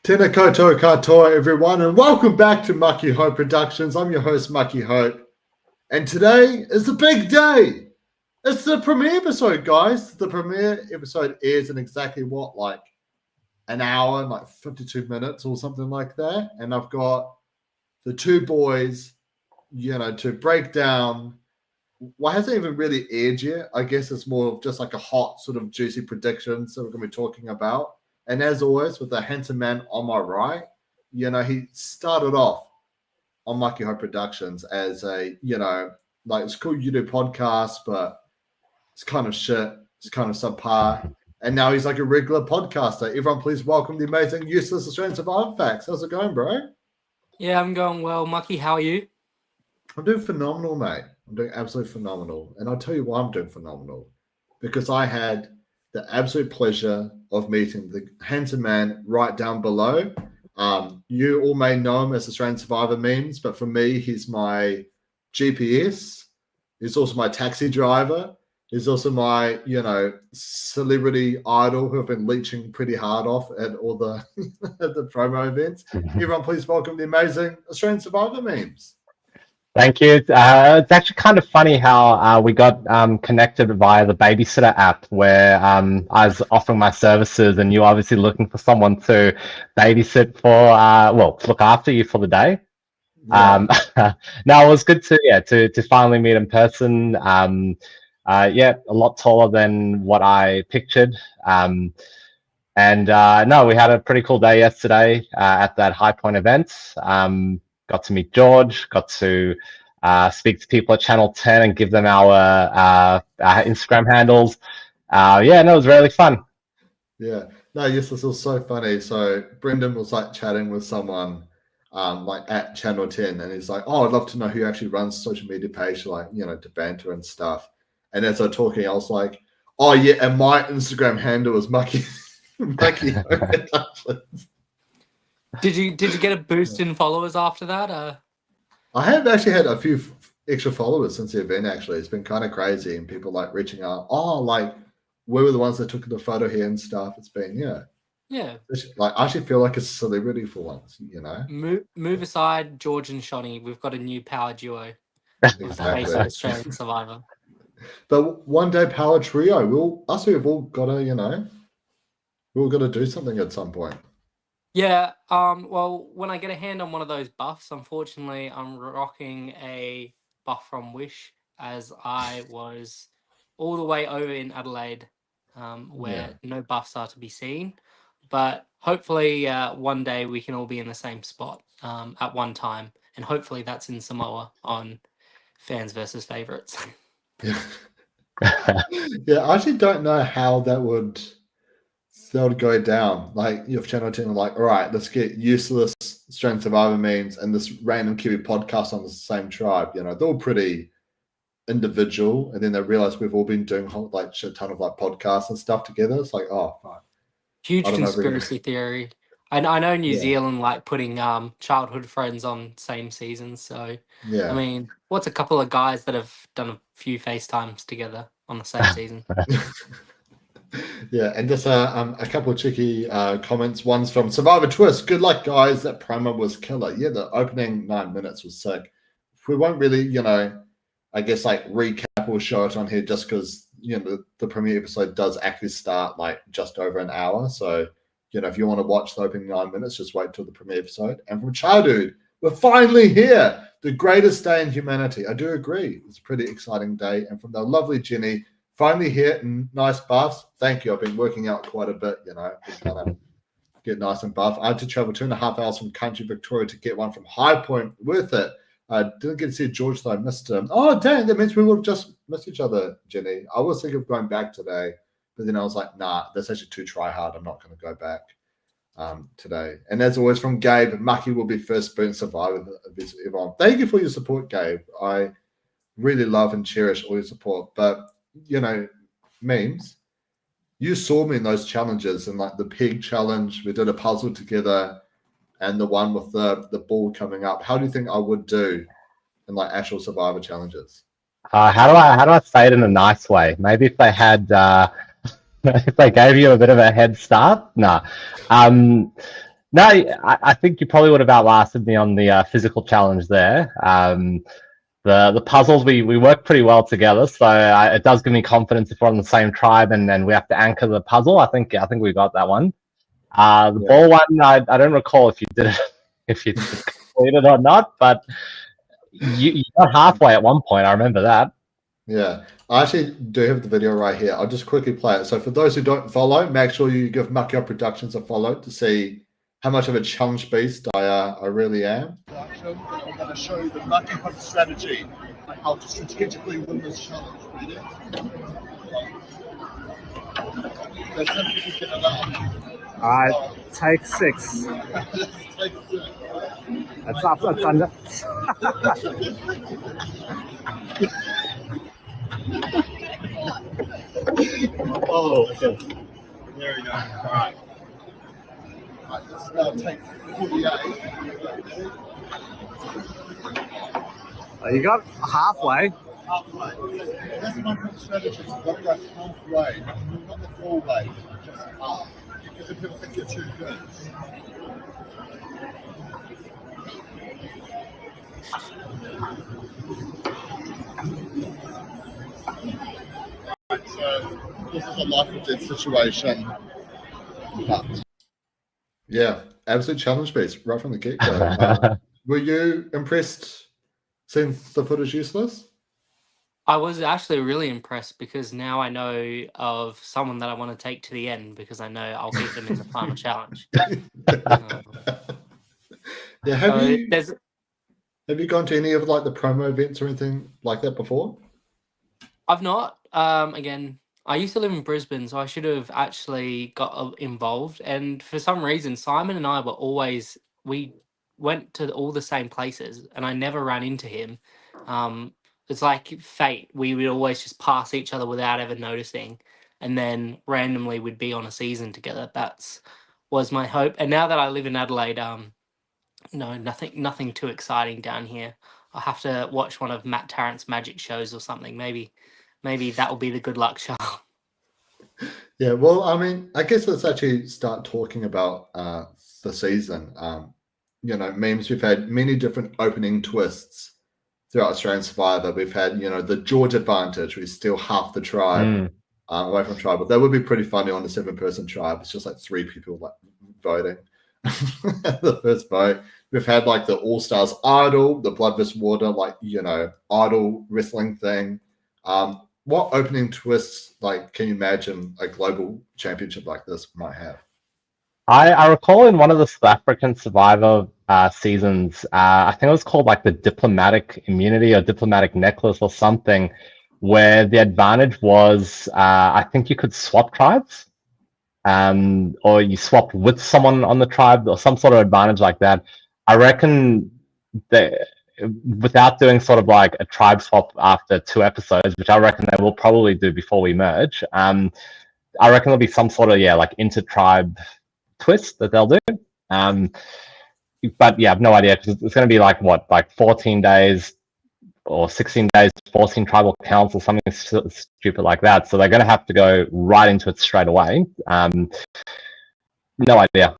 Tēnā koutou katoa, everyone, and welcome back to Mucky Hope Productions. I'm your host, Mucky Hope, and today is the big day. It's the premiere episode, guys. The premiere episode airs in exactly what, like an hour, like 52 minutes or something like that, and I've got the two boys, to break down what hasn't even really aired yet. I guess it's more of just like a hot, sort of juicy predictions that we're going to be talking about. And as always, with the handsome man on my right, he started off on Mucky Hope Productions as a, it's cool you do podcasts, but it's kind of shit. It's kind of subpar. And now he's like a regular podcaster. Everyone, please welcome the amazing Uselessaustraliansurvivorfacts. How's it going, bro? Yeah, I'm going well. Mucky, how are you? I'm doing phenomenal, mate. I'm doing absolutely phenomenal. And I'll tell you why I'm doing phenomenal. Because I had the absolute pleasure of meeting the handsome man right down below. You all may know him as Australiansurvivormemes, but for me, he's my GPS. He's also my taxi driver. He's also my, celebrity idol who I've been leeching pretty hard off at all the at the promo events. Everyone, please welcome the amazing Australiansurvivormemes. Thank you. It's actually kind of funny how we got connected via the babysitter app where I was offering my services and you were obviously looking for someone to babysit for, look after you for the day. Yeah. No, it was good to finally meet in person. A lot taller than what I pictured. No, we had a pretty cool day yesterday at that High Point event. Got to meet George, got to speak to people at Channel 10 and give them our Instagram handles. It was really fun. Yeah. No, yes, this was so funny. So Brendan was like chatting with someone like at Channel 10 and he's like, oh, I'd love to know who actually runs social media page, like, to banter and stuff. And as I was talking, I was like, oh yeah, and my Instagram handle is Mucky. Mucky. Did you get a boost in followers after that? I have actually had a few extra followers since the event. Actually, it's been kind of crazy, and people like reaching out. Oh, like we were the ones that took the photo here and stuff. It's been like I actually feel like a celebrity for once. Move aside, George and Shonny. We've got a new power duo. Exactly. Australian Survivor. But one day, power trio. We've all got to we've all got to do something at some point. Yeah, well, when I get a hand on one of those buffs, unfortunately, I'm rocking a buff from Wish as I was all the way over in Adelaide where no buffs are to be seen. But hopefully one day we can all be in the same spot at one time. And hopefully that's in Samoa on Fans versus Favourites. Yeah, I actually don't know how that would go down. Like if Channel 10 are like, all right, let's get useless Australiansurvivormemes and this random Kiwi podcast on the same tribe. They're all pretty individual, and then they realize we've all been doing like shit ton of like podcasts and stuff together. It's like, oh fuck. Huge conspiracy theory. I know New Zealand like putting childhood friends on same seasons. So I mean, what's a couple of guys that have done a few FaceTimes together on the same season? Yeah, and just a couple of cheeky comments. One's from Survivor Twist. Good luck, guys. That promo was killer. Yeah, the opening 9 minutes was sick. We won't really, I guess like recap or show it on here just because, the premiere episode does actually start like just over an hour. So, if you want to watch the opening 9 minutes, just wait till the premiere episode. And from Childhood, we're finally here. The greatest day in humanity. I do agree. It's a pretty exciting day. And from the lovely Jenny, finally here and nice buffs. Thank you. I've been working out quite a bit, to kind of get nice and buff. I had to travel 2.5 hours from country Victoria to get one from High Point. Worth it. I didn't get to see George though. I missed him. Oh, dang. That means we would have just missed each other, Jenny. I was thinking of going back today, but then I was like, nah, that's actually too try hard. I'm not going to go back today. And as always from Gabe, Mucky will be first spoon survivor of everyone. Thank you for your support, Gabe. I really love and cherish all your support. But memes, you saw me in those challenges and like the pig challenge. We did a puzzle together and the one with the ball coming up. How do you think I would do in like actual survivor challenges? How do I say it in a nice way? Maybe if they had if they gave you a bit of a head start. No, No, I think you probably would have outlasted me on the physical challenge there. The puzzles we work pretty well together, so it does give me confidence if we're on the same tribe and then we have to anchor the puzzle. I think we got that one. The ball one, I don't recall if you did it, if you did complete it or not, but you got halfway at one point. I remember that. Yeah, I actually do have the video right here. I'll just quickly play it. So for those who don't follow, make sure you give Mucky Productions a follow to see how much of a challenge beast I really am. I'm going to show you the Mucky Hunt strategy, how to strategically win this challenge. Ready? Alright, take 6. That's up, that's under. Oh, okay. There we go. All right. All right, let's now take 48. You got halfway. Halfway. That's my strategy. You've got to go halfway, not the full way, just half. Because if people think you're too good. Right, so this is a life or death situation. But Yeah, absolute challenge beast right from the get-go. Were you impressed seeing the footage useless? I was actually really impressed because now I know of someone that I want to take to the end because I know I'll beat them in the final challenge. Yeah, have you gone to any of like the promo events or anything like that before? I've not. Again, I used to live in Brisbane, so I should have actually got involved. And for some reason, Simon and I we went to all the same places, and I never ran into him. It's like fate. We would always just pass each other without ever noticing, and then randomly we'd be on a season together. Was my hope. And now that I live in Adelaide, no, nothing too exciting down here. I'll have to watch one of Matt Tarrant's magic shows or something. Maybe that will be the good luck charm. Yeah, well, I mean, I guess let's actually start talking about the season. Memes, we've had many different opening twists throughout Australian Survivor. We've had, the George advantage. We steal half the tribe away from tribe. But that would be pretty funny on a 7-person tribe. It's just like 3 people like voting. The first vote. We've had like the All Stars Idol, the Blood vs. Water, idol wrestling thing. What opening twists, can you imagine a global championship like this might have? I recall in one of the South African Survivor seasons, I think it was called like the diplomatic immunity or diplomatic necklace or something, where the advantage was I think you could swap tribes, or you swapped with someone on the tribe or some sort of advantage like that. I reckon that without doing sort of like a tribe swap after 2 episodes, which I reckon they will probably do before we merge, I reckon there'll be some sort of inter-tribe twist that they'll do. But yeah, I have no idea because it's going to be like 14 days or 16 days, 14 tribal counts or something stupid like that. So they're going to have to go right into it straight away. No idea.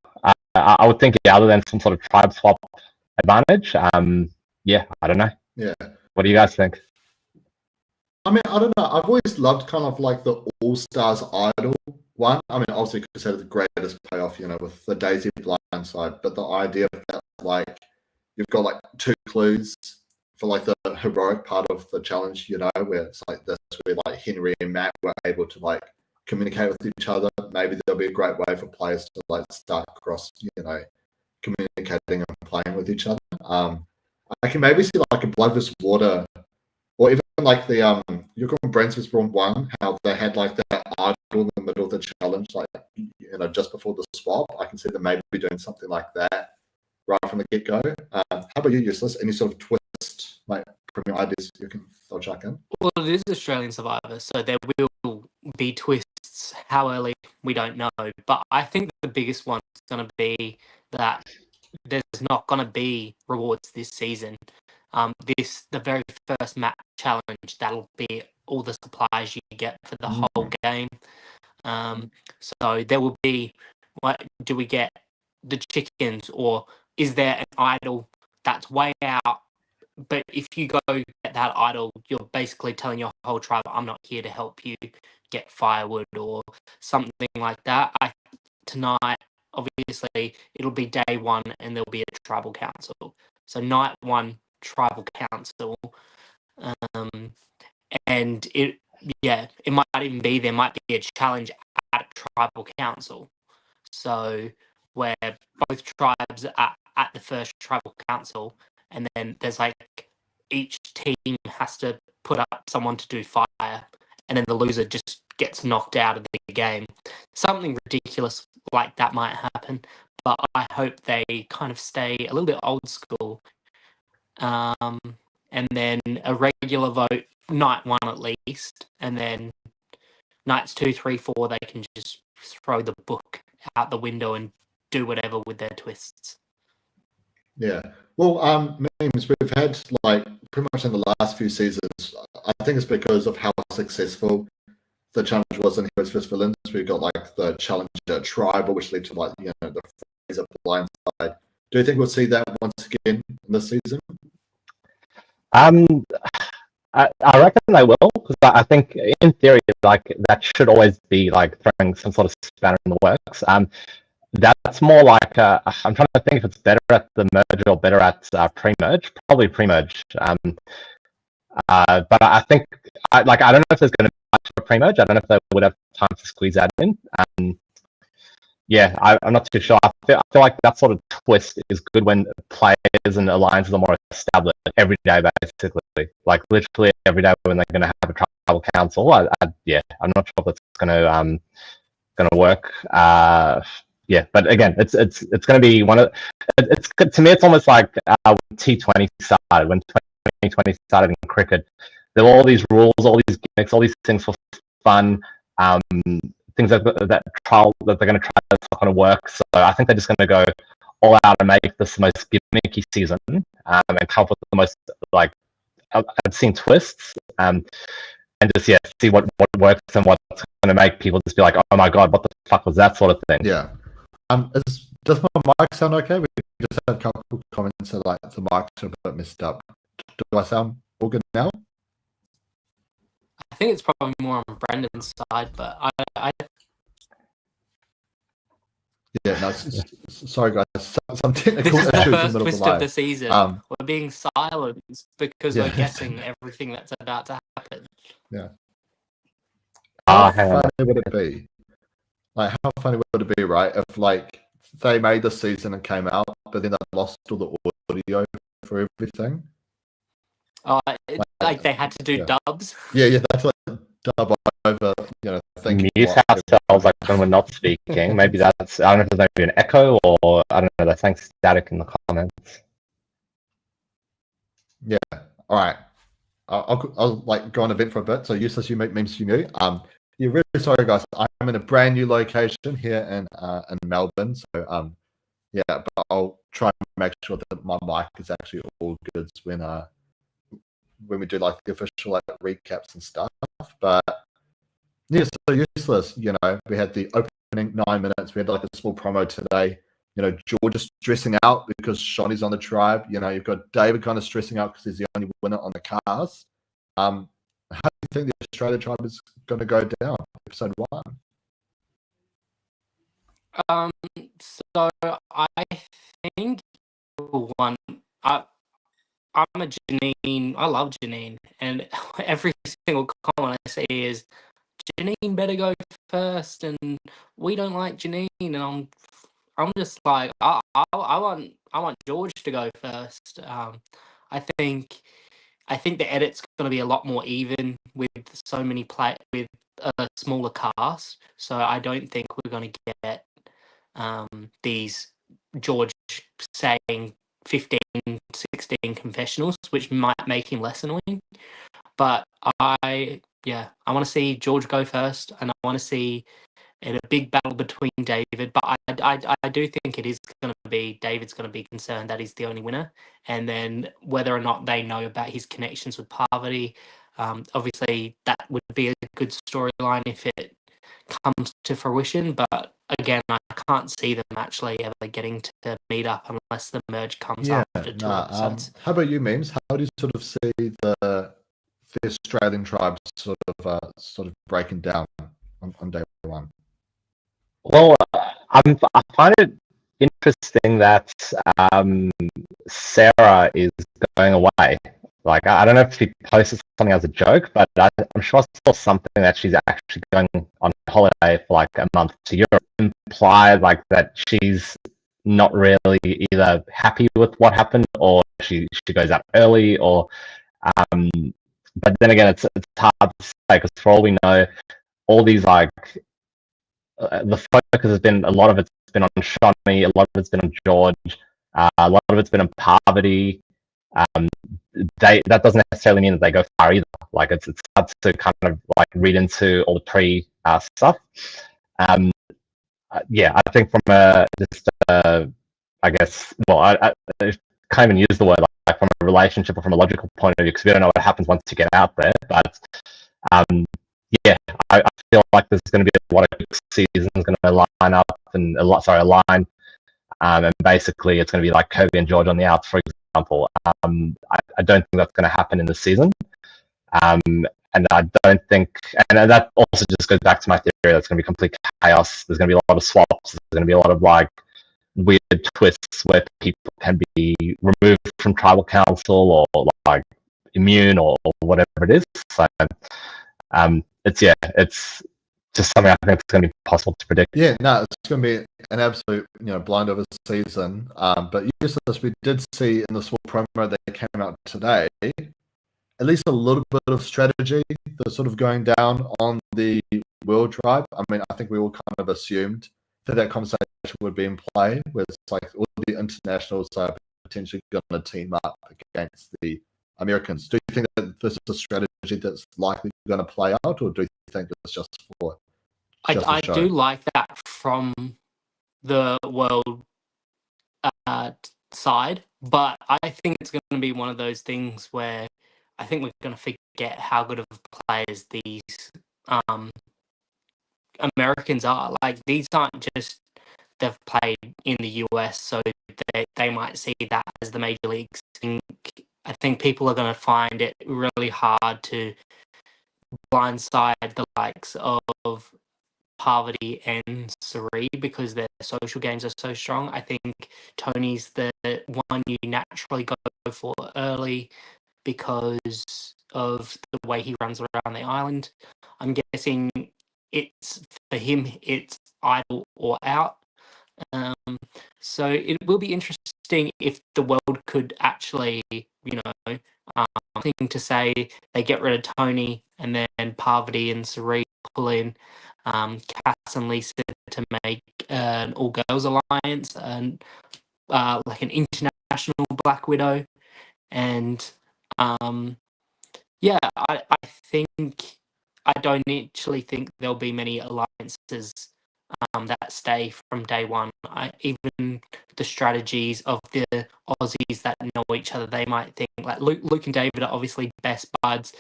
I would think, other than some sort of tribe swap advantage. I don't know. Yeah. What do you guys think? I mean, I don't know. I've always loved kind of like the All Stars Idol one. I mean, obviously, because it had the greatest payoff, with the Daisy blindside. But the idea of that, you've got like 2 clues for like the heroic part of the challenge, where it's like this, where like Henry and Matt were able to communicate with each other. Maybe there'll be a great way for players to start across, communicating and playing with each other. I can maybe see like a Blood vs. Water, or even like the Yukon Brands vs. Braun 1, how they had like that idol in the middle of the challenge, just before the swap. I can see them maybe doing something like that right from the get-go. How about you, Useless? Any sort of twist, from your ideas you can throw chuck in? Well, it is Australian Survivor, so there will be twists. How early, we don't know. But I think the biggest one is going to be that there's not going to be rewards this season. The very first match challenge, that'll be all the supplies you get for the whole game. So there will be, do we get the chickens, or is there an idol that's way out? But if you go get that idol, you're basically telling your whole tribe, I'm not here to help you get firewood or something like that. Tonight, obviously, it'll be day one and there'll be a tribal council. So night one, tribal council. And it might even be, there might be a challenge at tribal council. So where both tribes are at the first tribal council, and then there's like each team has to put up someone to do fire, and then the loser just gets knocked out of the game. Something ridiculous like that might happen, but I hope they kind of stay a little bit old school. And then a regular vote night one at least, and then nights 2, 3, 4 they can just throw the book out the window and do whatever with their twists. Yeah. Well, memes we've had like pretty much in the last few seasons. I think it's because of how successful the challenge was in Heroes vs Villains. We've got like the Challenger Tribal, which led to like the Fraser Blindside. Do you think we'll see that once again in this season? I reckon they will, because I think in theory, like that should always be like throwing some sort of spanner in the works. That's more like I'm trying to think if it's better at the merge or better at pre-merge. Probably pre-merge. But I think I don't know if there's going to be much of a pre-merge. I don't know if they would have time to squeeze that in. I'm not too sure. I feel like that sort of twist is good when players and alliances are more established every day, basically. Like literally every day when they're going to have a tribal council. I'm not sure if it's going to work. But again, it's going to be one of it's to me. It's almost like when T20 started, when 2020 started in cricket. There were all these rules, all these gimmicks, all these things for fun. Things that trial that they're going to try that's not going to work. So I think they're just going to go all out and make this the most gimmicky season and come up with the most like obscene twists and just see what works and what's going to make people just be like, oh my god, what the fuck was that sort of thing? Yeah. Does my mic sound okay? We just had a couple of comments that like the mic's a bit messed up. Do I sound all good now? I think it's probably more on Brendan's side, but I yeah, no, sorry guys, some technical this is the issues in the first middle twist of the of the live. season. We're being silent because we're guessing everything that's about to happen. Yeah. How funny would it be? Like, how funny would it be, right? If like they made the season and came out, but then they lost all the audio for everything. Like they had to do dubs. Yeah, that's like dub over, mute ourselves like when we're not speaking. Maybe that's, I don't know if there's maybe an echo or I don't know, they're saying static in the comments. Yeah, all right. I'll like go on a bit for a bit. So Useless, you make memes, you mute. Yeah, really sorry guys. I'm in a brand new location here in Melbourne. So but I'll try and make sure that my mic is actually all good when we do like the official like recaps and stuff. But yeah, so Useless, we had the opening 9 minutes. We had like a small promo today. George is stressing out because Shawnee's on the tribe. You've got David kind of stressing out because he's the only winner on the cast. How do you think the Australia tribe is going to go down? Episode 1. So I think one. I'm a Janine. I love Janine, and every single comment I see is Janine better go first, and we don't like Janine, and I'm just like I want George to go first. I think the edit's going to be a lot more even with so many with a smaller cast, so I don't think we're going to get these George saying 15, 16 confessionals, which might make him less annoying. But I want to see George go first, and I want to see a big battle between David. But I do think it is going to be David's going to be concerned that he's the only winner, and then whether or not they know about his connections with Parvati. Obviously, that would be a good storyline if it comes to fruition. But again, I can't see them actually ever getting to meet up unless the merge comes Yeah, after 2 nah, episodes. how about you, Memes? How do you sort of see the Australian tribes sort of breaking down on day one? Well, I find it interesting that Sarah is going away. Like, I don't know if she posted something as a joke, but I'm sure I saw something that she's actually going on holiday for like a month to Europe. Implied like that she's not really either happy with what happened, or she goes out early, or but then again, it's hard to say because for all we know, all these like the focus has been, a lot of it's been on Shawnee, a lot of it's been on George, a lot of it's been on Parvati. That doesn't necessarily mean that they go far either. Like it's hard to kind of like read into all the pre stuff. Yeah, I think from I guess, well, I can't even use the word like from a relationship or from a logical point of view because we don't know what happens once you get out there. But yeah, I feel like there's going to be a lot of seasons going to line up and align. And basically it's going to be like Kirby and George on the outs, for example. I don't think that's going to happen in the season. And I don't think, and that also just goes back to my theory that's going to be complete chaos. There's going to be a lot of swaps. There's going to be a lot of like weird twists where people can be removed from tribal council or like immune or whatever it is. So it's just something I think it's going to be possible to predict. Yeah, no, it's going to be an absolute blind of a season. But Useless, we did see in the small promo that came out today, at least a little bit of strategy that's sort of going down on the World Tribe. I mean, I think we all kind of assumed that conversation would be in play, where it's like all the internationals are potentially going to team up against the Americans. Do you think that this is a strategy that's likely going to play out, or do you think it's just for I do like that from the world side, but I think it's going to be one of those things where I think we're going to forget how good of players these Americans are. Like, these aren't just they've played in the US, so they might see that as the major leagues. I think people are going to find it really hard to blindside the likes of Parvati and Sari because their social games are so strong. I think Tony's the one you naturally go for early because of the way he runs around the island. I'm guessing it's for him, it's idle or out. So it will be interesting if the world could actually, thing to say they get rid of Tony and then Parvati and Sari pull in Cass and Lisa to make an all girls alliance and like an international Black Widow. And yeah, I think I don't actually think there'll be many alliances that stay from day one. Even the strategies of the Aussies that know each other, they might think like Luke and David are obviously best buds.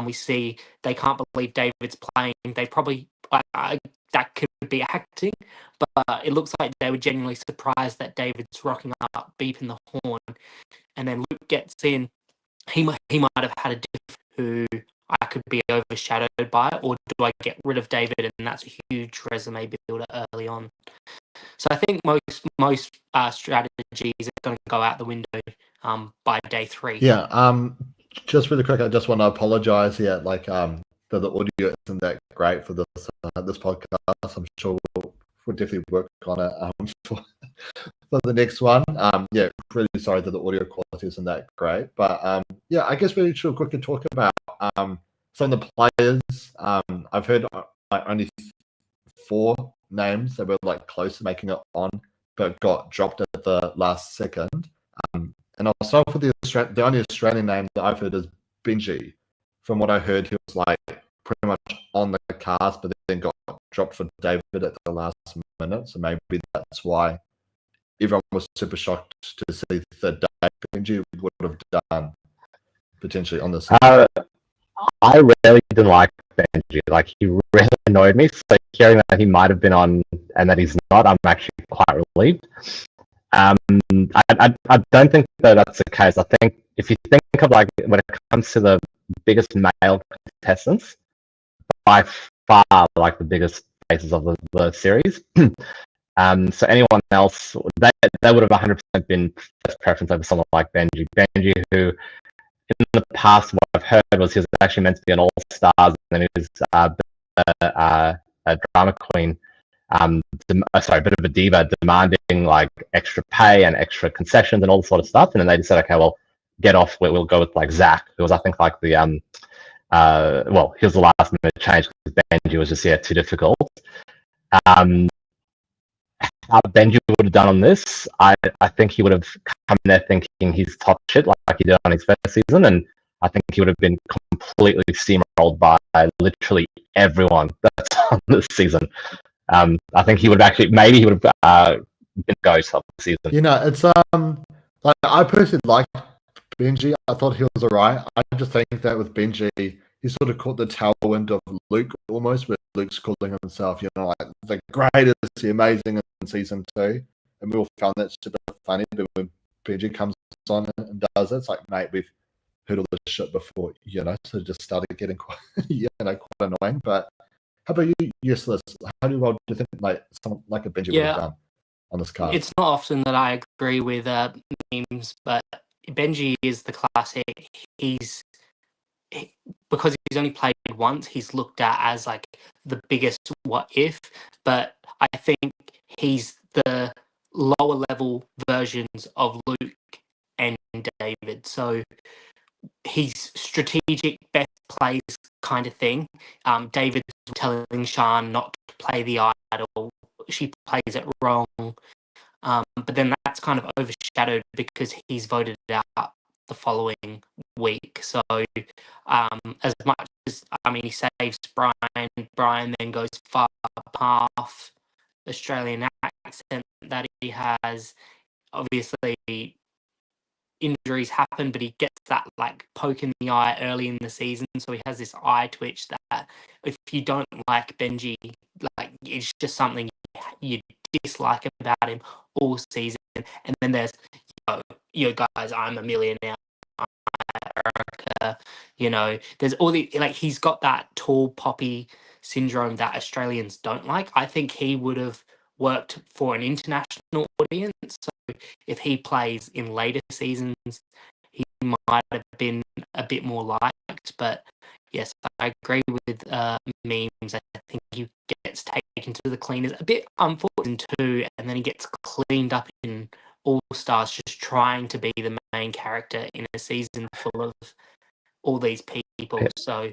We see they can't believe David's playing. They probably that could be acting, but it looks like they were genuinely surprised that David's rocking up, beeping the horn, and then Luke gets in. He might have had a diff who I could be overshadowed by, or do I get rid of David and that's a huge resume builder early on? So I think most strategies are going to go out the window by day 3. Yeah. Just really quick, I just want to apologize here. Like, the audio isn't that great for this podcast. I'm sure we'll definitely work on it for the next one. Yeah, really sorry that the audio quality isn't that great, but yeah, I guess we should quickly talk about some of the players. I've heard only 4 names that were like close to making it on, but got dropped at the last second. And I'll start with the only Australian name that I've heard is Benji. From what I heard, he was like pretty much on the cast, but then got dropped for David at the last minute. So maybe that's why everyone was super shocked to see that Benji would have done potentially on this. I really didn't like Benji. Like, he really annoyed me. So hearing that he might have been on and that he's not, I'm actually quite relieved. I don't think that that's the case. I think if you think of, like, when it comes to the biggest male contestants, by far, like, the biggest faces of the series. So anyone else, they would have 100% been first preference over someone like Benji. Benji, who in the past, what I've heard was he was actually meant to be an all-stars, and then he was a drama queen. Sorry, a bit of a diva, demanding, like, extra pay and extra concessions and all this sort of stuff. And then they just said, okay, well, get off. We'll go with, like, Zach, who was, I think, like, the well, he was the last minute change because Benji was just too difficult. How Benji would have done on this, I think he would have come in there thinking he's top shit, like he did on his first season, and I think he would have been completely steamrolled by literally everyone that's on this season. I think he would have actually, maybe he would have been ghost of the season. You know, it's like, I personally like Benji. I thought he was alright. I just think that with Benji, he sort of caught the tailwind of Luke almost, where Luke's calling himself, you know, like the greatest, the amazing in season 2, and we all found that super funny. But when Benji comes on and does it, it's like, mate, we've heard all this shit before, you know. So it just started getting quite, quite annoying. But how about you, Useless? How do you think, like, someone like a Benji would have done on this card? It's not often that I agree with memes, but Benji is the classic. Because he's only played once, he's looked at as, like, the biggest what if, but I think he's the lower level versions of Luke and David. So he's strategic, best plays kind of thing. David's telling Shan not to play the idol. She plays it wrong. But then that's kind of overshadowed because he's voted out the following week. So as much as, I mean, he saves Brian then goes far past Australian accent that he has. Obviously injuries happen, but he gets that, like, poke in the eye early in the season, so he has this eye twitch that if you don't like Benji, like, it's just something you dislike about him all season. And then there's, yo guys, I'm a millionaire, America, you know, there's all the, like, he's got that tall poppy syndrome that Australians don't like. I think he would have worked for an international audience. So if he plays in later seasons, he might have been a bit more liked. But yes, I agree with memes. I think he gets taken to the cleaners a bit, unfortunate too, and then he gets cleaned up in All Stars, just trying to be the main character in a season full of all these people. So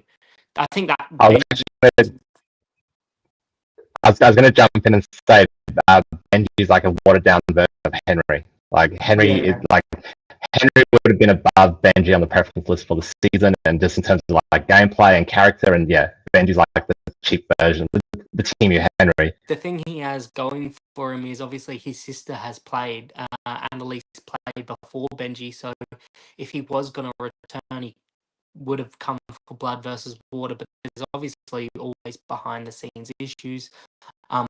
I think that I was going to jump in and say Benji is like a watered down version of Henry. Like, Henry is like, Henry would have been above Benji on the preference list for the season, and just in terms of, like, gameplay and character, and Benji's like the cheap version, the team Henry. The thing he has going for him is obviously his sister has played, Annalise played before Benji, so if he was going to return, he would have come for blood versus water. But there's obviously always behind the scenes issues.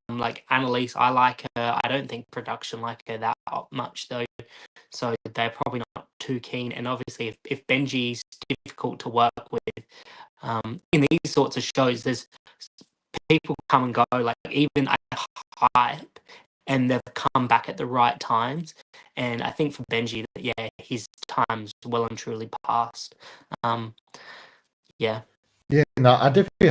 Like Annalise, I like her. I don't think production like her that much though, so they're probably not too keen. And obviously, if Benji's difficult to work with, in these sorts of shows, there's people come and go, like, even at hype, and they've come back at the right times. And I think for Benji, his time's well and truly past. Yeah, no, I definitely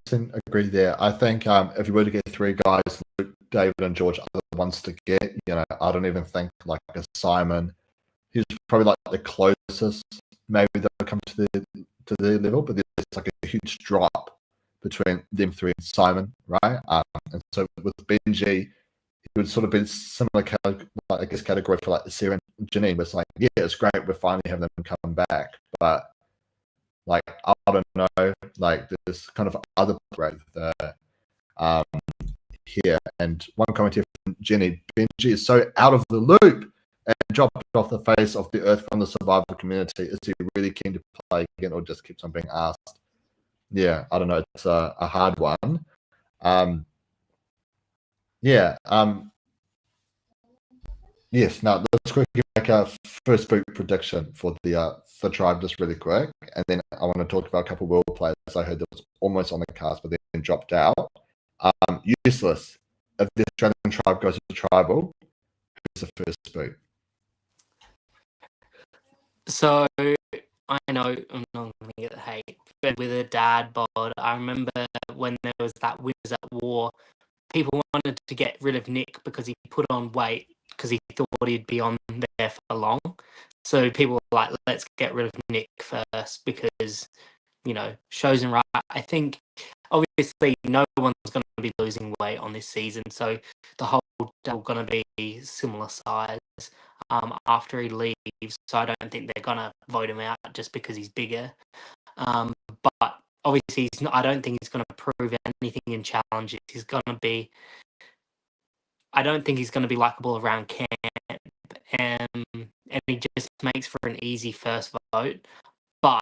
100% agree there. I think if you were to get 3 guys, Luke, David, and George, are the ones to get. You know, I don't even think, like, a Simon. He's probably, like, the closest. Maybe they'll come to their level, but there's, like, a huge drop between them 3 and Simon, right? And so with Benji, he would sort of be similar category for, like, Sarah and Janine. But it's like, yeah, it's great, we're finally having them come back, but, like, I don't know, like, there's kind of other right here. And one comment here from Jenny: Benji is so out of the loop and dropped off the face of the earth from the survivor community. Is he really keen to play again, or just keeps on being asked? yeah, I don't know. It's a hard one. Yes. Now let's quickly make a first boot prediction for the tribe just really quick, and then I want to talk about a couple of world players I heard that was almost on the cast but then dropped out. Useless. If the Australian tribe goes to tribal, who's the first boot? So I know I'm not going to get hate, but with a dad bod, I remember when there was that Winners at War, people wanted to get rid of Nick because he put on weight because he thought he'd be on there for long. So people were like, let's get rid of Nick first because, you know, shows him right. I think obviously no one's going to be losing weight on this season, so the whole are going to be similar size after he leaves. So I don't think they're going to vote him out just because he's bigger. But obviously, I don't think he's going to prove anything in challenges. He's going to be. I don't think he's going to be likable around camp, and he just makes for an easy first vote. But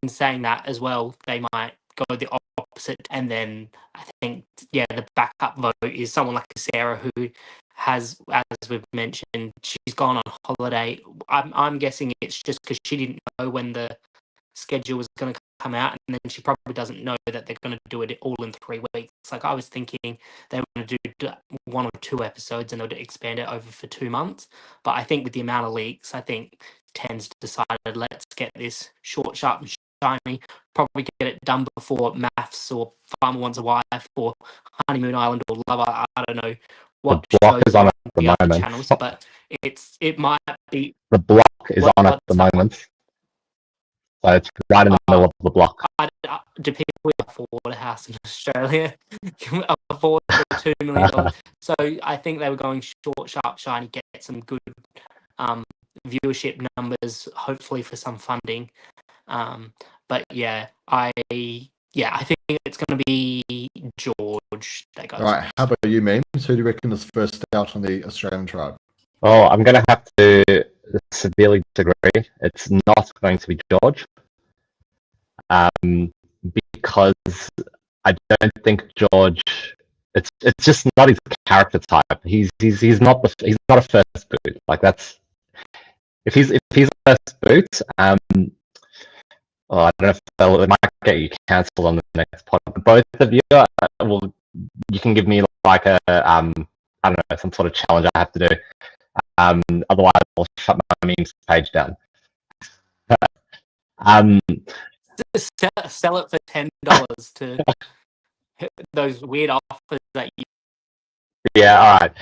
in saying that as well, they might go the opposite, and then I think the backup vote is someone like Sarah, who has, as we've mentioned, she's gone on holiday. I'm guessing it's just because she didn't know when the schedule was going to come out, and then she probably doesn't know that they're going to do it all in 3 weeks. Like, I was thinking they were going to do 1 or 2 episodes and they would expand it over for 2 months. But I think with the amount of leaks, I think Ten's decided, let's get this short, sharp, and shiny. Probably get it done before Maths or Farmer Wants a Wife or Honeymoon Island or Lover. I don't know what The block shows is on on at the the other moment. channels, but it might be. The block is on at the what's that? moment. So it's right in the middle of the block. Do people afford a house in Australia? Can afford the $2 million? So I think they were going short, sharp, shiny, get some good viewership numbers, hopefully for some funding. But I think it's going to be George that goes. All right, how about you, Memes? Who do you reckon is first out on the Australian tribe? Oh, I'm going to have to severely disagree. It's not going to be George. Because I don't think George. It's just not his character type. He's not a first boot. Like, that's if he's a first boot. I don't know if it might get you cancelled on the next pod. But both of you, you can give me like a I don't know, some sort of challenge I have to do. Otherwise, I'll shut my memes page down. Sell it for $10 to those weird offers that you. Yeah, all right.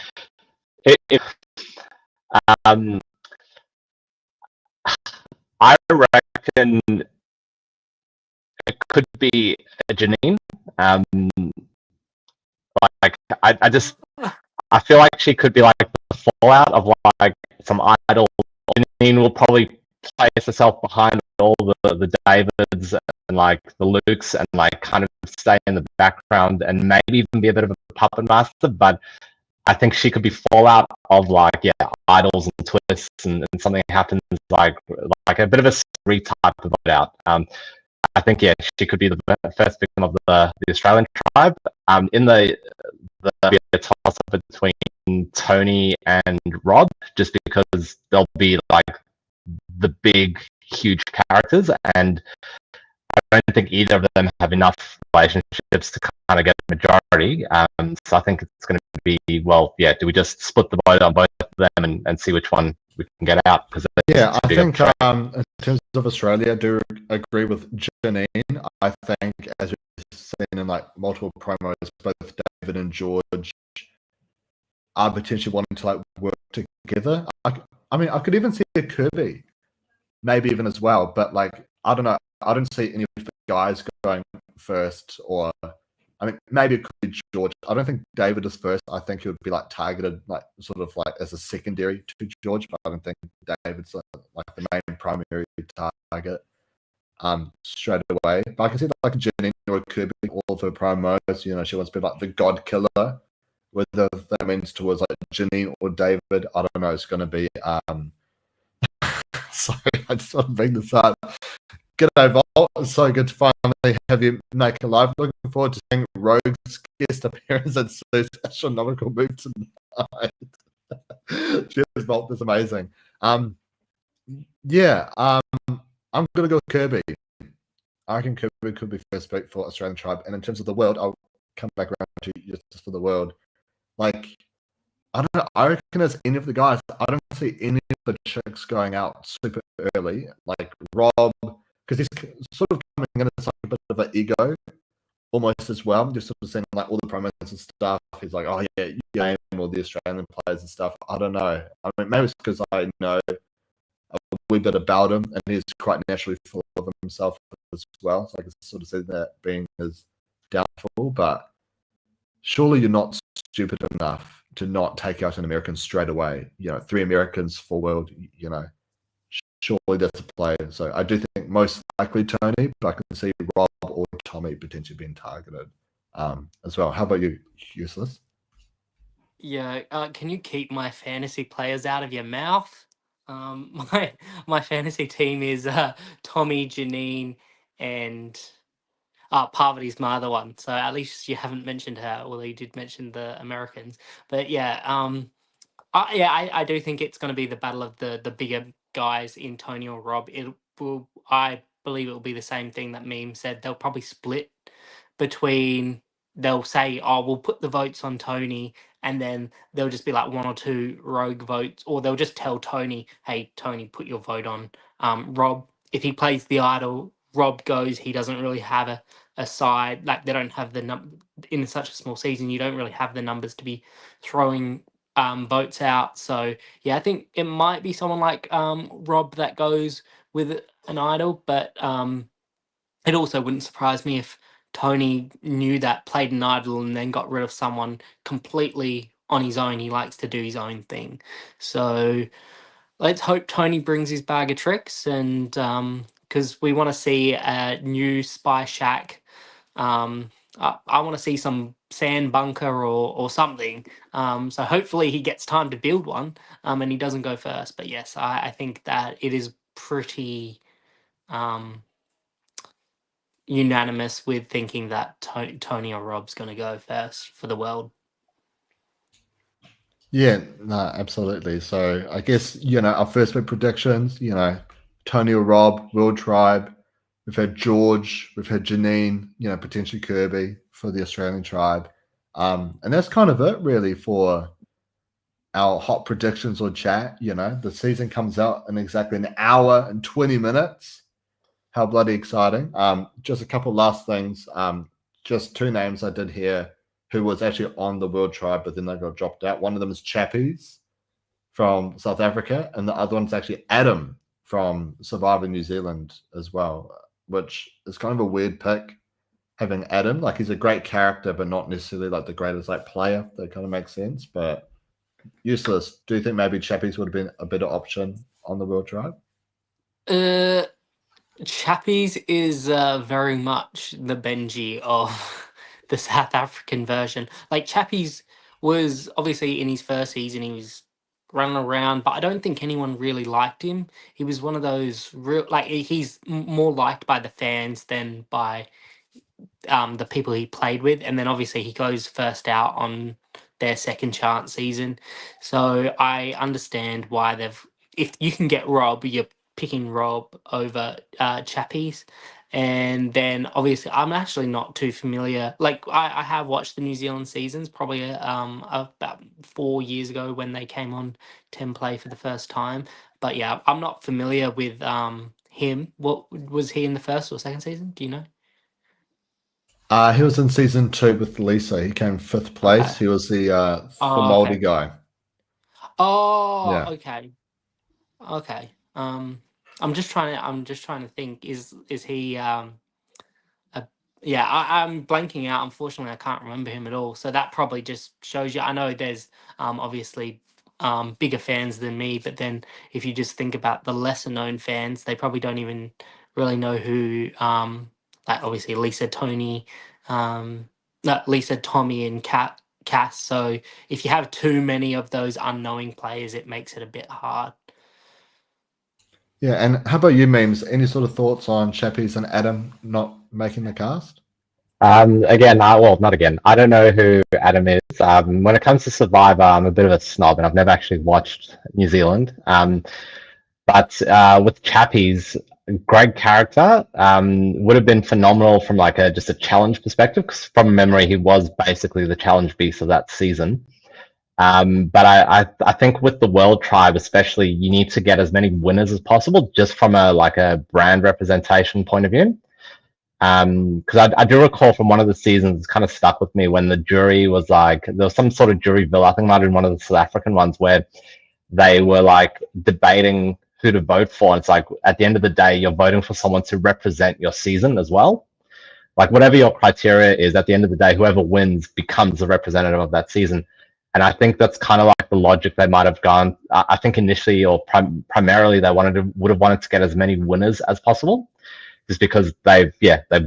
I reckon it could be a Janine. I feel like she could be like the fallout of like some idol. Janine will probably place herself behind all the Davids and like the Lukes and like kind of stay in the background and maybe even be a bit of a puppet master. But I think she could be fallout of like idols and twists and something happens like a bit of a story type of vote out. I think she could be the first victim of the Australian tribe. In the toss up between Tony and Rob, just because they'll be like the big, huge characters, and I don't think either of them have enough relationships to kind of get a majority. So I think it's going to be, do we just split the vote on both of them and see which one we can get out? Because I think in terms of Australia, I do agree with Janine. I think, as we've seen in like multiple promos, both David and George are potentially wanting to like work together. I mean, I could even see a Kirby, maybe even as well. But like, I don't know. I don't see any of the guys going first, or I mean, maybe it could be George. I don't think David is first. I think he would be like targeted, like sort of like as a secondary to George. But I don't think David's like the main primary target straight away. But I can see like a Janine or a Kirby, all of her promos. You know, she wants to be like the God Killer. Whether that means towards like Janine or David, I don't know. It's going to be. Sorry, I just want to bring this up. G'day, Volt. It's so good to finally have you make a live. Looking forward to seeing Rogue's guest appearance and Sue's astronomical move tonight. Cheers, Volt. That's amazing. I'm gonna go with Kirby. I reckon Kirby could be first pick for Australian tribe. And in terms of the world, I'll come back around to you just for the world. Like, I don't know. I reckon as any of the guys, I don't see any of the chicks going out super early. Like Rob, because he's sort of coming in as like a bit of an ego, almost as well. Just sort of seeing like all the promos and stuff. He's like, oh yeah, you game all the Australian players and stuff. I don't know. I mean, maybe it's because I know a wee bit about him, and he's quite naturally full of himself as well. So I can sort of see that being his downfall. But surely you're not stupid enough to not take out an American straight away. 3 Americans for world. Surely that's a play. So I do think most likely Tony, but I can see Rob or Tommy potentially being targeted as well. How about you, Useless? Yeah, can you keep my fantasy players out of your mouth? My fantasy team is Tommy, Janine, and Parvati's my other one. So at least you haven't mentioned her. Well, you did mention the Americans, but yeah, I do think it's going to be the battle of the bigger guys in Tony or Rob. I believe it will be the same thing that Meme said. They'll probably split between. They'll say, "Oh, we'll put the votes on Tony," and then there'll just be like 1 or 2 rogue votes, or they'll just tell Tony, "Hey, Tony, put your vote on Rob." If he plays the idol, Rob goes. He doesn't really have a side. Like they don't have the in such a small season. You don't really have the numbers to be throwing votes out. So yeah, I think it might be someone like Rob that goes with an idol, but it also wouldn't surprise me if Tony knew that, played an idol, and then got rid of someone completely on his own. He likes to do his own thing. So let's hope Tony brings his bag of tricks, and because we want to see a new Spy Shack. I want to see some sand bunker or something. So hopefully he gets time to build one, and he doesn't go first. But yes, I think that it is pretty unanimous with thinking that Tony or Rob's going to go first for the world. Yeah, no, absolutely. So I guess, our first big predictions, Tony or Rob, World Tribe. We've had George, we've had Janine, potentially Kirby for the Australian tribe. And that's kind of it really for our hot predictions or chat. The season comes out in exactly an hour and 20 minutes. How bloody exciting. Just a couple last things. Just 2 names I did hear who was actually on the World Tribe, but then they got dropped out. One of them is Chappies from South Africa, and the other one's actually Adam from Survivor New Zealand as well, which is kind of a weird pick, having Adam. Like, he's a great character, but not necessarily like the greatest player. That kind of makes sense. But Useless, do you think maybe Chappies would have been a better option on the World Tribe? Chappies is very much the Benji of the South African version. Like, Chappies was obviously in his first season, he was running around, but I don't think anyone really liked him. He was one of those real, he's more liked by the fans than by the people he played with. And then obviously he goes first out on their second chance season. So I understand why if you can get Rob, you're picking Rob over Chappies. And then obviously I'm actually not too familiar. Like, I have watched the New Zealand seasons probably about 4 years ago when they came on 10 play for the first time. But yeah, I'm not familiar with him. What was he in the first or second season? Do you know? He was in season 2 with Lisa. He came 5th place. Okay. He was the Oh, Formaldi guy. Oh, Yeah. okay. Okay. I'm just trying to think. Is he yeah, I'm blanking out. Unfortunately, I can't remember him at all. So that probably just shows you. I know there's obviously bigger fans than me, but then if you just think about the lesser known fans, they probably don't even really know who like obviously Lisa, Tony, Lisa, Tommy, and Cass. So if you have too many of those unknowing players, it makes it a bit hard. Yeah, and how about you, Memes? Any sort of thoughts on Chappies and Adam not making the cast? Again, well, not again. I don't know who Adam is. When it comes to Survivor, I'm a bit of a snob, and I've never actually watched New Zealand. But with Chappies, great character. Would have been phenomenal from like just a challenge perspective, because from memory, he was basically the challenge beast of that season. But I think with the World Tribe, especially, you need to get as many winners as possible, just from a brand representation point of view. Because I do recall from one of the seasons, it's kind of stuck with me when the jury was like, there was some sort of jury bill. I think it might have been one of the South African ones where they were like debating who to vote for. And it's like, at the end of the day, you're voting for someone to represent your season as well. Like, whatever your criteria is, at the end of the day, whoever wins becomes a representative of that season. And I think that's kind of like the logic they might have gone. I think initially, or primarily, they would have wanted to get as many winners as possible, just because they've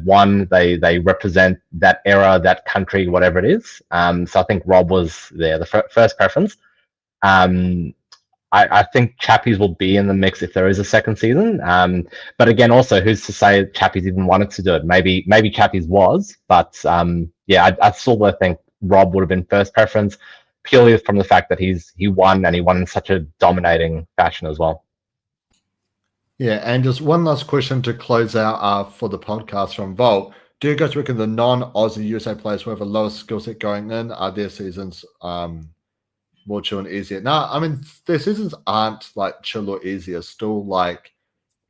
won, they represent that era, that country, whatever it is. So I think Rob was there, the first preference. I think Chappies will be in the mix if there is a second season. But again, also, who's to say Chappies even wanted to do it? Maybe Chappies was, but I still think Rob would have been first preference, purely from the fact that he won, and he won in such a dominating fashion as well. Yeah, and just one last question to close out for the podcast from Volt. Do you guys reckon the non-Aussie USA players who have a lower skill set going in are their seasons more chill and easier? No, I mean, their seasons aren't like chill or easier. Still like,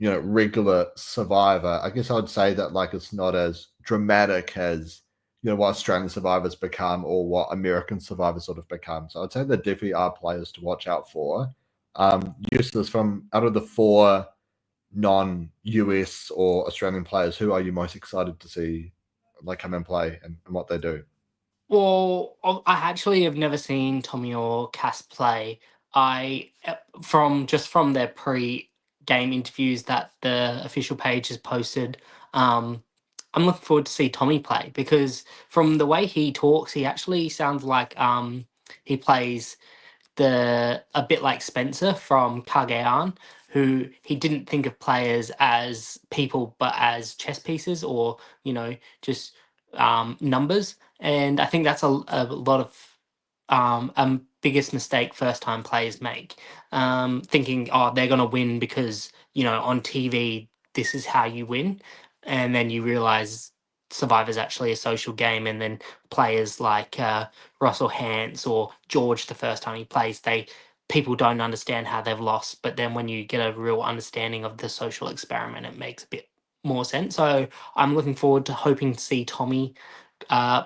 regular Survivor. I guess I would say that like it's not as dramatic as what Australian Survivors become or what American Survivors sort of become. So I'd say there definitely are players to watch out for. Useless, from out of the 4 non-US or Australian players, who are you most excited to see like come and play and what they do? Well, I actually have never seen Tommy or Cass play. From their pre-game interviews that the official page has posted, I'm looking forward to see Tommy play, because from the way he talks, he actually sounds like he plays a bit like Spencer from Cagayan, who he didn't think of players as people but as chess pieces, or just numbers. And I think that's a lot of biggest mistake first time players make, thinking, oh, they're going to win because on TV this is how you win, and then you realize Survivor's actually a social game. And then players like Russell Hance or George, the first time he plays, people don't understand how they've lost, but then when you get a real understanding of the social experiment, it makes a bit more sense. So I'm looking forward to hoping to see Tommy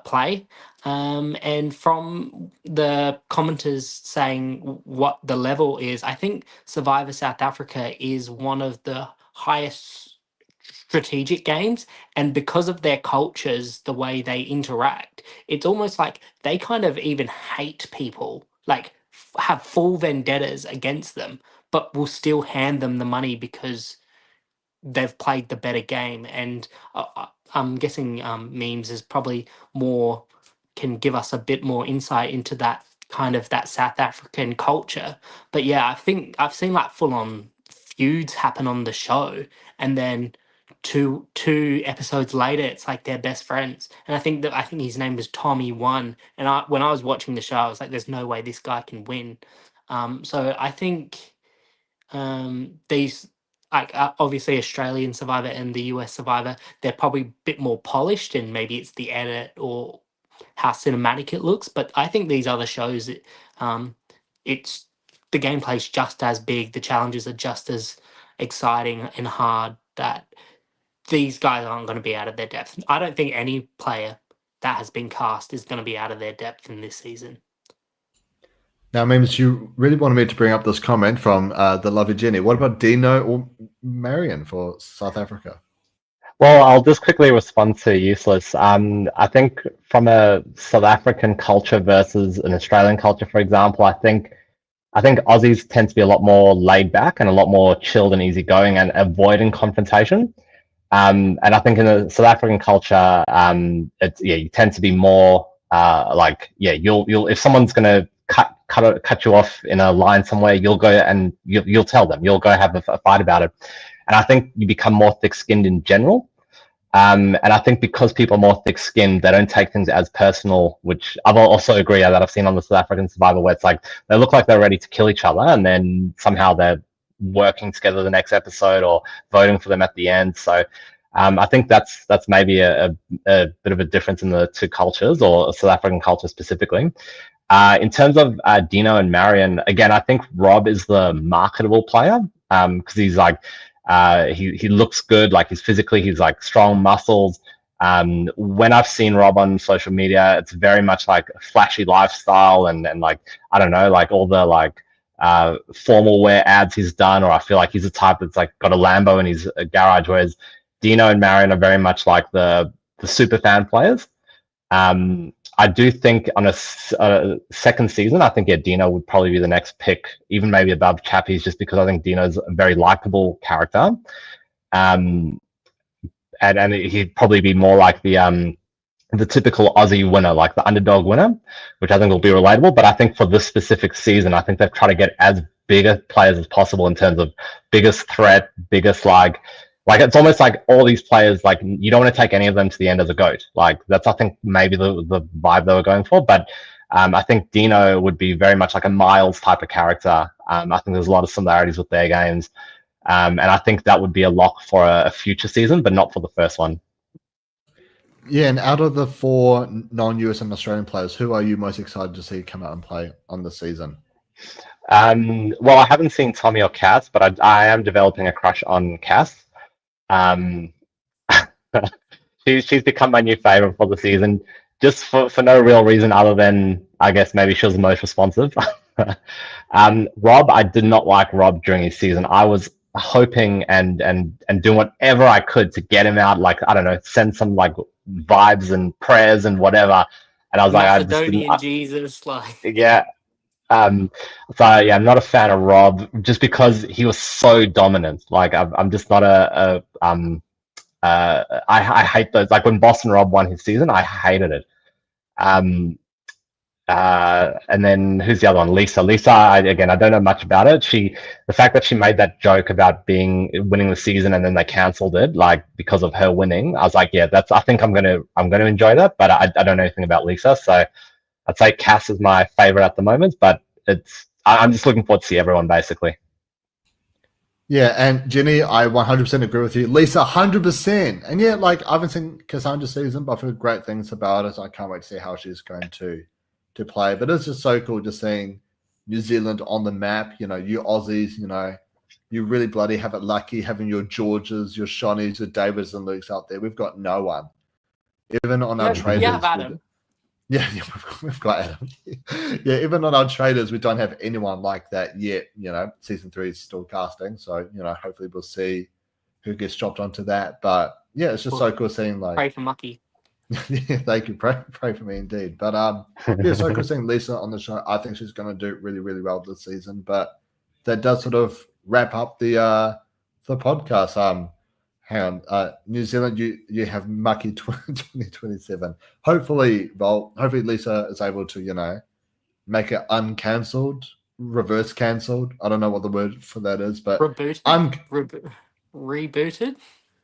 play. And from the commenters saying what the level is, I think Survivor South Africa is one of the highest strategic games, and because of their cultures, the way they interact, it's almost like they kind of even hate people, like have full vendettas against them, but will still hand them the money because they've played the better game. And I'm guessing Memes is probably more, can give us a bit more insight into that kind of that South African culture. But yeah, I think I've seen like full on feuds happen on the show, and then two episodes later it's like they're best friends. And I think his name was Tommy One, and when I was watching the show I was like, there's no way this guy can win. So I think these, like obviously Australian Survivor and the US Survivor, they're probably a bit more polished, and maybe it's the edit or how cinematic it looks. But I think these other shows, it's the gameplay's just as big, the challenges are just as exciting and hard, that these guys aren't going to be out of their depth. I don't think any player that has been cast is going to be out of their depth in this season. Now, Memes, you really wanted me to bring up this comment from the lovely Jenny. What about Dino or Marion for South Africa? Well, I'll just quickly respond to Useless. I think from a South African culture versus an Australian culture, for example, I think Aussies tend to be a lot more laid back and a lot more chilled and easygoing and avoiding confrontation. And I think in the South African culture, you tend to be more you'll if someone's going to cut you off in a line somewhere, you'll go and you'll tell them. You'll go have a fight about it. And I think you become more thick-skinned in general. And I think because people are more thick-skinned, they don't take things as personal, which I've also agree that I've seen on the South African Survivor, where it's like they look like they're ready to kill each other, and then somehow they're working together the next episode or voting for them at the end. So I think that's maybe a bit of a difference in the two cultures, or South African culture specifically. In terms of Dino and Marion, again, I think Rob is the marketable player because he's like he looks good, like he's like strong muscles. When I've seen Rob on social media, it's very much like a flashy lifestyle and like I don't know, like all the like formal wear ads he's done, or I feel like he's the type that's like got a Lambo in his garage, whereas Dino and Marion are very much like the super fan players. I do think on a second season, I think Dino would probably be the next pick, even maybe above Chappies, just because I think Dino's a very likable character. And he'd probably be more like the typical Aussie winner, like the underdog winner, which I think will be relatable. But I think for this specific season, I think they've tried to get as big a players as possible in terms of biggest threat, biggest like it's almost like all these players, like you don't want to take any of them to the end as a GOAT. Like that's I think maybe the vibe they were going for. But I think Dino would be very much like a Miles type of character. I think there's a lot of similarities with their games. And I think that would be a lock for a future season, but not for the first one. Yeah, and out of the 4 non-US and Australian players, who are you most excited to see come out and play on the season? Well, I haven't seen Tommy or Cass, but I am developing a crush on Cass. She's become my new favorite for the season, just for no real reason other than I guess maybe she was the most responsive. Rob, I did not like Rob during his season. I was hoping and doing whatever I could to get him out, like I don't know, send some like vibes and prayers and whatever. And I was like, I just didn't, Jesus, like yeah. So yeah, I'm not a fan of Rob just because he was so dominant. Like I'm just not I hate those. Like when Boston Rob won his season, I hated it. And then who's the other one? Lisa. Again, I don't know much about it. The fact that she made that joke about winning the season and then they cancelled it, like because of her winning, I was like, yeah, I think I'm gonna enjoy that, but I don't know anything about Lisa, so I'd say Cass is my favorite at the moment, but I'm just looking forward to see everyone basically. Yeah, and Jenny, I 100% agree with you. Lisa, 100%. And yeah, like I haven't seen Cassandra's season, but I've heard great things about it. I can't wait to see how she's going to play. But it's just so cool just seeing New Zealand on the map. You know, you Aussies, you know, you really bloody have it lucky having your Georges, your Shawnees, your Davids and Lukes out there. We've got no one. Even on our traders. Yeah, Adam. Yeah, we've got Adam. Yeah, even on our traders, we don't have anyone like that yet. You know, season 3 is still casting, so you know, hopefully we'll see who gets dropped onto that. But yeah, it's just so cool seeing like. Pray for Mucky. Yeah, thank you. Pray for me indeed. But yeah, so cool seeing Lisa on the show. I think she's going to do really, really well this season. But that does sort of wrap up the podcast. Hang on, New Zealand, you have Mucky 2027. Hopefully Lisa is able to, you know, make it uncancelled, reverse cancelled. I don't know what the word for that is, but rebooted. Rebooted.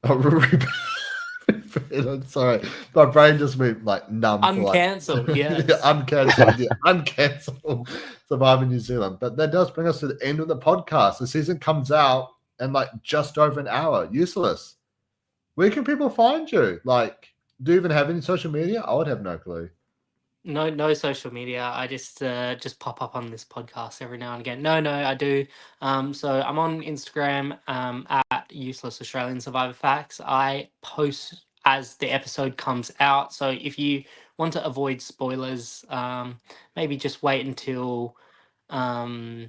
Oh, I'm sorry, my brain just went like numb. Uncancelled, yeah. Uncancelled, yeah, uncancelled. Survivor New Zealand. But that does bring us to the end of the podcast. The season comes out in like just over an hour. Useless. Where can people find you? Like, do you even have any social media? I would have no clue. No social media. I just pop up on this podcast every now and again. No, I do. So I'm on Instagram at Uselessaustraliansurvivorfacts. I post as the episode comes out. So if you want to avoid spoilers, maybe just wait until after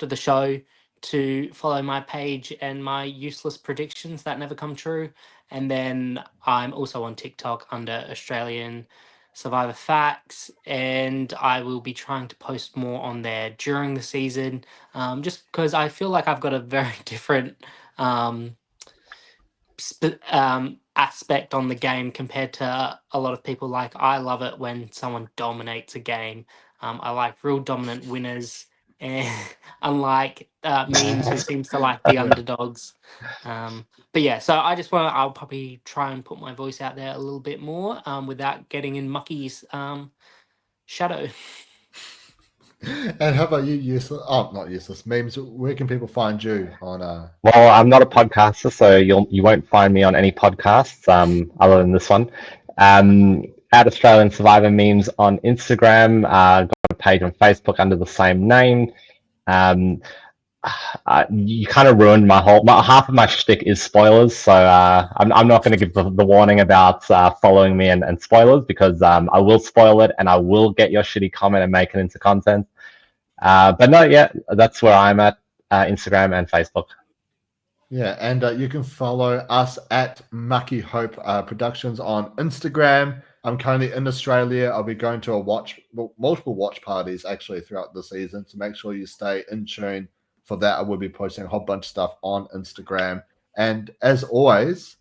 the show to follow my page and my useless predictions that never come true. And then I'm also on TikTok under Australian Survivor Facts, and I will be trying to post more on there during the season, just because I feel like I've got a very different aspect on the game compared to a lot of people. Like, I love it when someone dominates a game. I like real dominant winners, and unlike memes who seems to like the underdogs. But yeah, so I'll probably try and put my voice out there a little bit more without getting in Mucky's shadow. And how about you, useless? Oh, not useless memes. Where can people find you on? Well, I'm not a podcaster, so you won't find me on any podcasts other than this one. At Australian Survivor Memes on Instagram, got a page on Facebook under the same name. You kind of ruined half of my shtick is spoilers, so I'm not going to give the warning about following me and spoilers, because I will spoil it and I will get your shitty comment and make it into content. But no, yeah, that's where I'm at, Instagram and Facebook. Yeah, and you can follow us at Mucky Hope Productions on Instagram. I'm currently in Australia. I'll be going to multiple watch parties actually throughout the season, so make sure you stay in tune for that. I will be posting a whole bunch of stuff on Instagram. And as always,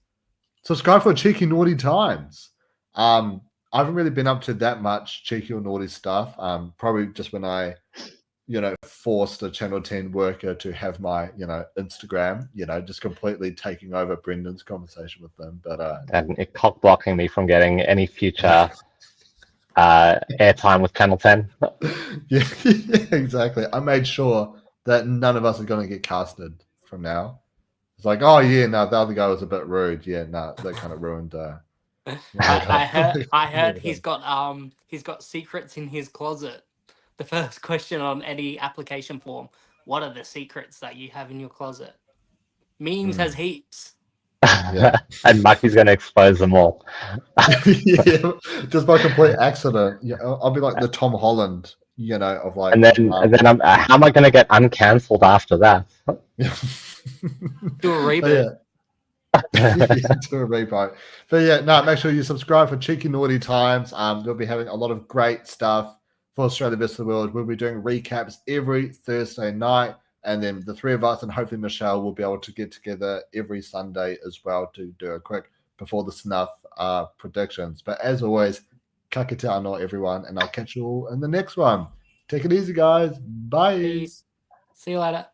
subscribe for Cheeky Naughty Times. I haven't really been up to that much cheeky or naughty stuff. Probably just when I forced a Channel 10 worker to have my, Instagram, just completely taking over Brendan's conversation with them. But and it cock blocking me from getting any future airtime with Channel 10. yeah, exactly. I made sure that none of us are going to get casted from now. It's like, oh yeah, no, the other guy was a bit rude. Yeah, no, that kind of ruined. I heard he's got secrets in his closet. The first question on any application form: what are the secrets that you have in your closet? Memes has heaps. Yeah. And Mucky's going to expose them all. Yeah, just by complete accident. Yeah, I'll be like the Tom Holland, of like. And then how am I going to get uncancelled after that? Do a reboot. To a repo. But yeah, no, make sure you subscribe for Cheeky Naughty Times. We'll be having a lot of great stuff for Australia vs. the World. We'll be doing recaps every Thursday night, and then the three of us and hopefully Michelle will be able to get together every Sunday as well to do a quick before the Snuff predictions. But as always, ka kite anō everyone, and I'll catch you all in the next one. Take it easy, guys. Bye. Peace. See you later.